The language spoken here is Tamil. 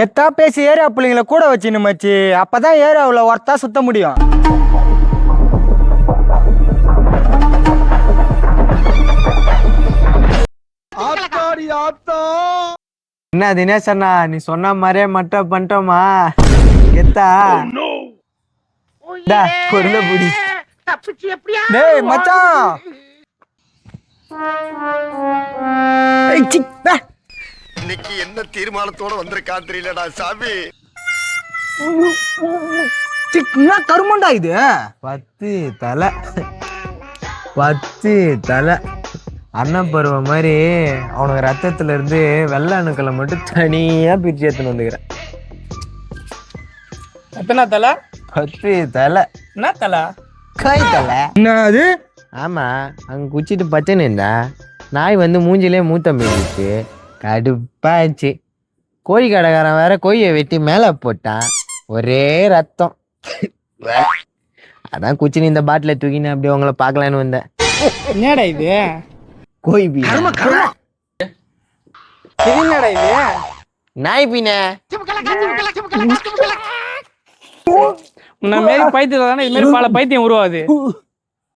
எத்தா பேசி ஏரியா பிள்ளைங்கள கூட வச்சுன்னு மச்சி, அப்பதான் ஏரியாவில் ஒருத்தா சுத்த முடியும். என்ன தினேஷ் அண்ணா, நீ சொன்ன மாதிரியே மட்டும் பண்ணிட்டோமா? கெத்தா பொருளை புடி. டேய் மச்சான், இன்னைக்கு என்ன தீர்மானத்தோட வந்திருக்கான் தெரியலடா சாமி. என்ன கருமண்டா இது? 10 தலை 10 தலை. அண்ணன் பருவம் மாதிரி அவனுக்கு ரத்தத்துல இருந்து வெள்ளை அணுக்களை மட்டும் தனியா பிரிச்சு எடுத்துன்னு வந்துக்கிறேன். எத்தனை தலை? 10 தலை. என்ன தலை? காய் தலை. என்ன அது? ஆமா, அங்க குச்சிட்டு பச்சைன்னு இருந்தா நாய் வந்து மூஞ்சிலே மூத்த மீந்துச்சு. கடுப்பாச்சு. கோழி கடைக்காரன் வேற கோழியை வெட்டி மேல போட்டான். ஒரே ரத்தம். அதான் குச்சின்னு இந்த பாட்டில தூக்கின்னு அப்படியே உங்களை பார்க்கலான்னு வந்தேன். என்னடா இது? கோழி பீ. என்னடா இது? நாய் பீன. உன்ன மாரி பைத்தியம் தானே இது மாதிரி பல பைத்தியம் உருவாது.